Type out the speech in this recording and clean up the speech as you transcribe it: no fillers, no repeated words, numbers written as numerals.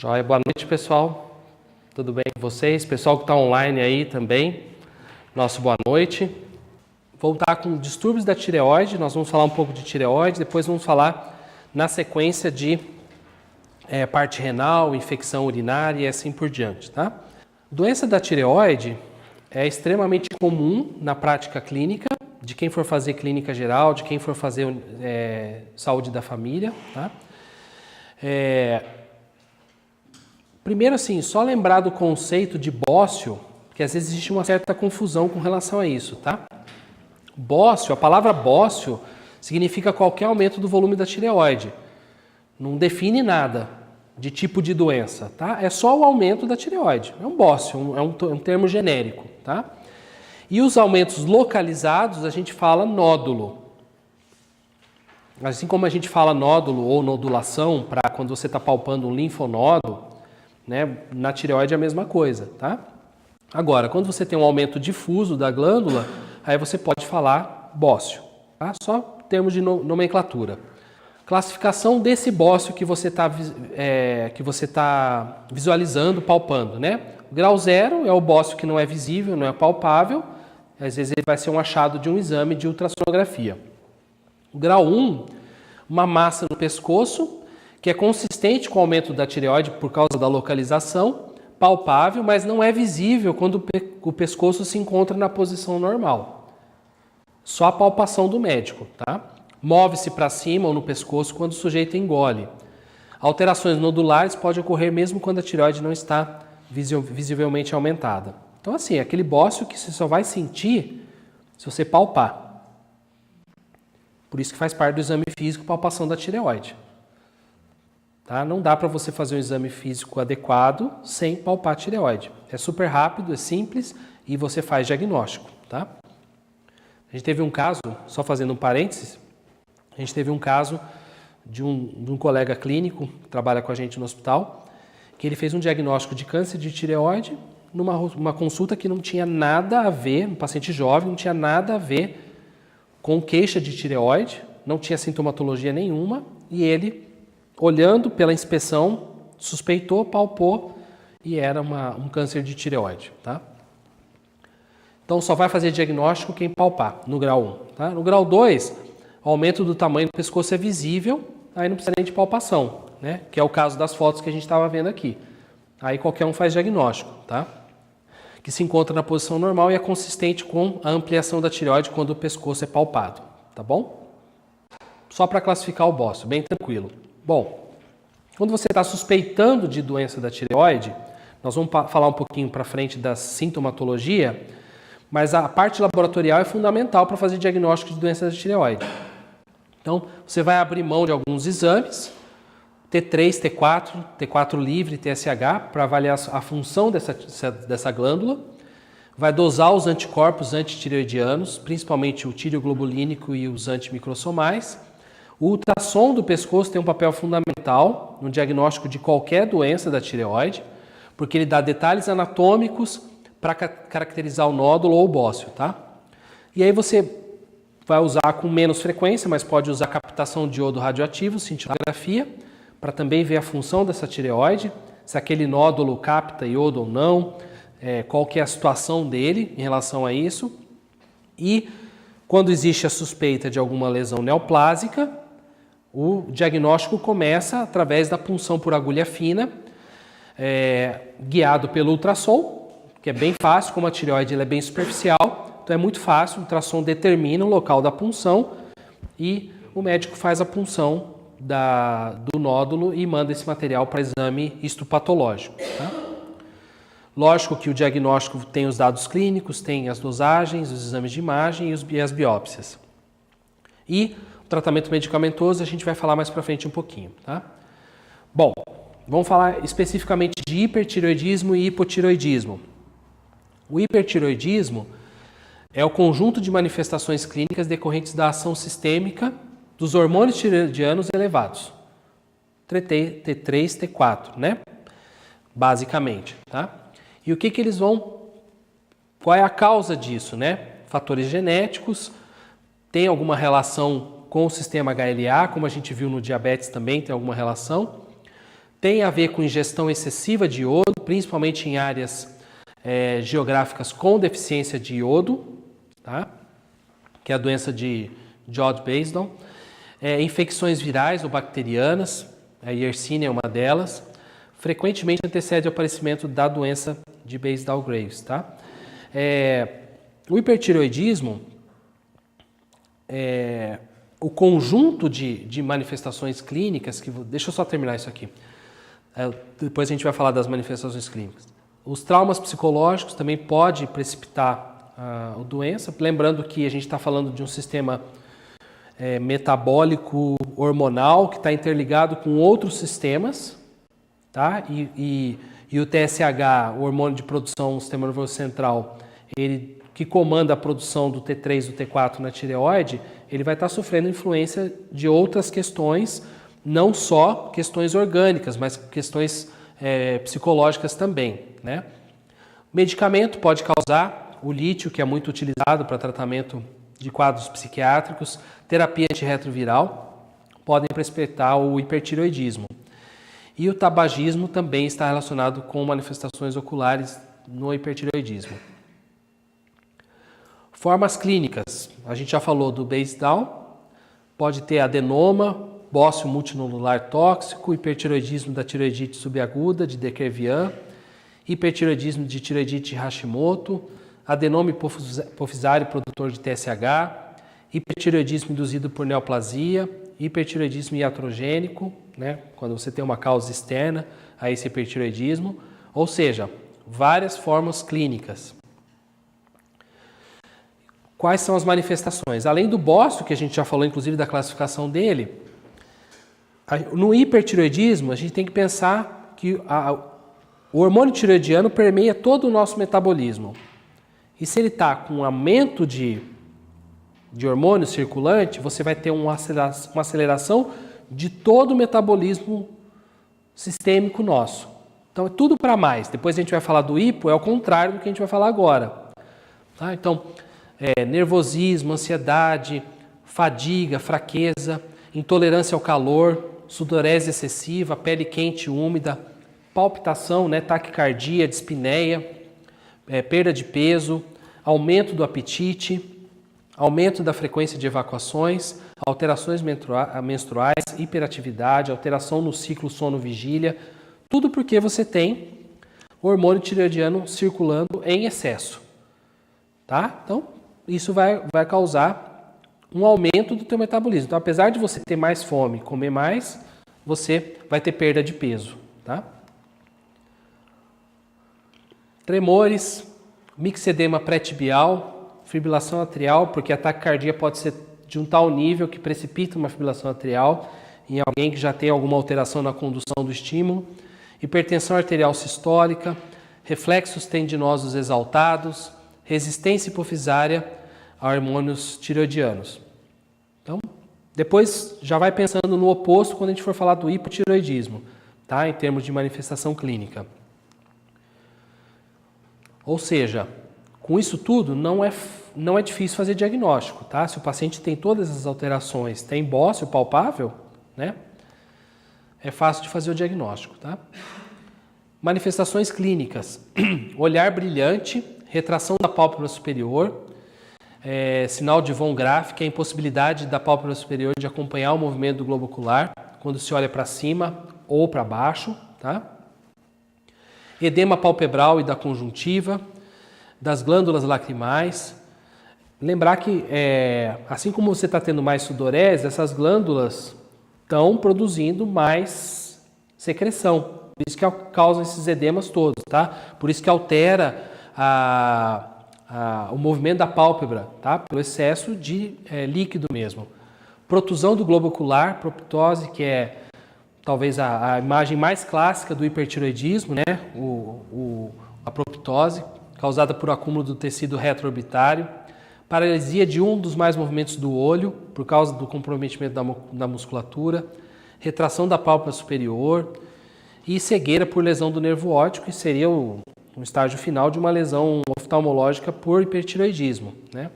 Joia, boa noite, pessoal. Tudo bem com vocês? Pessoal que está online aí também, nosso boa noite. Voltar com distúrbios da tireoide, nós vamos falar um pouco de tireoide, depois vamos falar na sequência de parte renal, infecção urinária e assim por diante, tá? Doença da tireoide é extremamente comum na prática clínica, de quem for fazer clínica geral, de quem for fazer saúde da família, tá? Primeiro, assim, só lembrar do conceito de bócio, que às vezes existe uma certa confusão com relação a isso, tá? Bócio, a palavra bócio significa qualquer aumento do volume da tireoide. Não define nada de tipo de doença, tá? É só o aumento da tireoide. É um bócio, é um termo genérico, tá? E os aumentos localizados, a gente fala nódulo. Assim como a gente fala nódulo ou nodulação, para quando você está palpando um linfonodo, né? Na tireoide é a mesma coisa, tá? Agora, quando você tem um aumento difuso da glândula, aí você pode falar bócio, tá? Só termos de nomenclatura. Classificação desse bócio que você está visualizando, palpando, né? O grau 0 é o bócio que não é visível, não é palpável. Às vezes ele vai ser um achado de um exame de ultrassonografia. O grau 1, uma massa no pescoço, que é consistente com o aumento da tireoide por causa da localização, palpável, mas não é visível quando o pescoço se encontra na posição normal. Só a palpação do médico, tá? Move-se para cima ou no pescoço quando o sujeito engole. Alterações nodulares podem ocorrer mesmo quando a tireoide não está visivelmente aumentada. Então, assim, é aquele bócio que você só vai sentir se você palpar. Por isso que faz parte do exame físico, palpação da tireoide. Tá? Não dá para você fazer um exame físico adequado sem palpar a tireoide. É super rápido, é simples e você faz diagnóstico, tá? A gente teve um caso, só fazendo um parênteses, a gente teve um caso de um colega clínico que trabalha com a gente no hospital, que ele fez um diagnóstico de câncer de tireoide numa consulta que não tinha nada a ver, um paciente jovem, não tinha nada a ver com queixa de tireoide, não tinha sintomatologia nenhuma, e ele, olhando pela inspeção, suspeitou, palpou e era um câncer de tireoide, tá? Então só vai fazer diagnóstico quem palpar, no grau 1. Tá? No grau 2, o aumento do tamanho do pescoço é visível, aí não precisa nem de palpação, né? Que é o caso das fotos que a gente estava vendo aqui. Aí qualquer um faz diagnóstico, tá? Que se encontra na posição normal e é consistente com a ampliação da tireoide quando o pescoço é palpado, tá bom? Só para classificar o bócio, bem tranquilo. Bom, quando você está suspeitando de doença da tireoide, nós vamos falar um pouquinho para frente da sintomatologia, mas a parte laboratorial é fundamental para fazer diagnóstico de doença da tireoide. Então, você vai abrir mão de alguns exames, T3, T4, T4 livre, TSH, para avaliar a função dessa glândula. Vai dosar os anticorpos antitireoidianos, principalmente o tireoglobulínico e os antimicrosomais. O ultrassom do pescoço tem um papel fundamental no diagnóstico de qualquer doença da tireoide, porque ele dá detalhes anatômicos para caracterizar o nódulo ou o bócio, tá? E aí você vai usar com menos frequência, mas pode usar captação de iodo radioativo, cintilografia, para também ver a função dessa tireoide, se aquele nódulo capta iodo ou não, qual que é a situação dele em relação a isso. E quando existe a suspeita de alguma lesão neoplásica, o diagnóstico começa através da punção por agulha fina, guiado pelo ultrassom, que é bem fácil, como a tireoide ela é bem superficial, então é muito fácil, o ultrassom determina o local da punção e o médico faz a punção do nódulo e manda esse material para exame histopatológico. Tá? Lógico que o diagnóstico tem os dados clínicos, tem as dosagens, os exames de imagem e as biópsias. E o tratamento medicamentoso a gente vai falar mais para frente um pouquinho. Tá? Bom, vamos falar especificamente de hipertireoidismo e hipotireoidismo. O hipertireoidismo é o conjunto de manifestações clínicas decorrentes da ação sistêmica dos hormônios tireoidianos elevados. T3, T4, né? Basicamente, tá? E o que eles vão... Qual é a causa disso, né? Fatores genéticos, tem alguma relação com o sistema HLA, como a gente viu no diabetes também tem alguma relação. Tem a ver com ingestão excessiva de iodo, principalmente em áreas geográficas com deficiência de iodo, tá? Que é a doença de Jod-Basedow. Infecções virais ou bacterianas, a Yersinia é uma delas, frequentemente antecede o aparecimento da doença de Basedow-Graves, tá? O hipertireoidismo, o conjunto de manifestações clínicas, deixa eu só terminar isso aqui, depois a gente vai falar das manifestações clínicas. Os traumas psicológicos também podem precipitar a doença, lembrando que a gente está falando de um sistema metabólico hormonal que está interligado com outros sistemas, tá? E o TSH, o hormônio de produção do sistema nervoso central, ele que comanda a produção do T3 e do T4 na tireoide, ele vai estar sofrendo influência de outras questões, não só questões orgânicas, mas questões psicológicas também, né? Medicamento pode causar o lítio, que é muito utilizado para tratamento de quadros psiquiátricos, terapia antirretroviral, podem precipitar o hipertireoidismo. E o tabagismo também está relacionado com manifestações oculares no hipertireoidismo. Formas clínicas, a gente já falou do Basedow, pode ter adenoma, bócio multinodular tóxico, hipertireoidismo da tireoidite subaguda, de De Quervain, hipertireoidismo de tireoidite Hashimoto, adenoma hipofisário produtor de TSH, hipertireoidismo induzido por neoplasia, hipertireoidismo iatrogênico, né, quando você tem uma causa externa a esse hipertireoidismo, ou seja, várias formas clínicas. Quais são as manifestações? Além do bócio, que a gente já falou inclusive da classificação dele, no hipertireoidismo a gente tem que pensar que o hormônio tireoidiano permeia todo o nosso metabolismo. E se ele está com um aumento de hormônio circulante, você vai ter uma aceleração de todo o metabolismo sistêmico nosso. Então é tudo para mais. Depois a gente vai falar do hipo, é o contrário do que a gente vai falar agora. Tá? Então, nervosismo, ansiedade, fadiga, fraqueza, intolerância ao calor, sudorese excessiva, pele quente e úmida, palpitação, né, taquicardia, dispneia, perda de peso, aumento do apetite, aumento da frequência de evacuações, alterações menstruais, hiperatividade, alteração no ciclo sono-vigília, tudo porque você tem o hormônio tireoidiano circulando em excesso. Tá? Então, isso vai causar um aumento do teu metabolismo. Então, apesar de você ter mais fome, comer mais, você vai ter perda de peso. Tá? Tremores, mixedema pré-tibial, fibrilação atrial, porque a taquicardia pode ser de um tal nível que precipita uma fibrilação atrial em alguém que já tem alguma alteração na condução do estímulo, hipertensão arterial sistólica, reflexos tendinosos exaltados, resistência hipofisária a hormônios tireoidianos. Então, depois já vai pensando no oposto quando a gente for falar do hipotireoidismo, tá? Em termos de manifestação clínica. Ou seja, com isso tudo, não é difícil fazer diagnóstico, tá? Se o paciente tem todas as alterações, tem bócio palpável, né? É fácil de fazer o diagnóstico, tá? Manifestações clínicas: olhar brilhante, retração da pálpebra superior, sinal de von Graf, que é a impossibilidade da pálpebra superior de acompanhar o movimento do globo ocular quando se olha para cima ou para baixo, tá? Edema palpebral e da conjuntiva, das glândulas lacrimais. Lembrar que, assim como você está tendo mais sudorese, essas glândulas estão produzindo mais secreção. Por isso que causam esses edemas todos, tá? Por isso que altera o movimento da pálpebra, tá? Pelo excesso de líquido mesmo. Protusão do globo ocular, proptose, que é talvez a imagem mais clássica do hipertireoidismo, né? A proptose, causada por acúmulo do tecido retroorbitário. Paralisia de um dos mais movimentos do olho, por causa do comprometimento da musculatura. Retração da pálpebra superior. E cegueira por lesão do nervo óptico, que seria um estágio final de uma lesão oftalmológica por hipertireoidismo, né?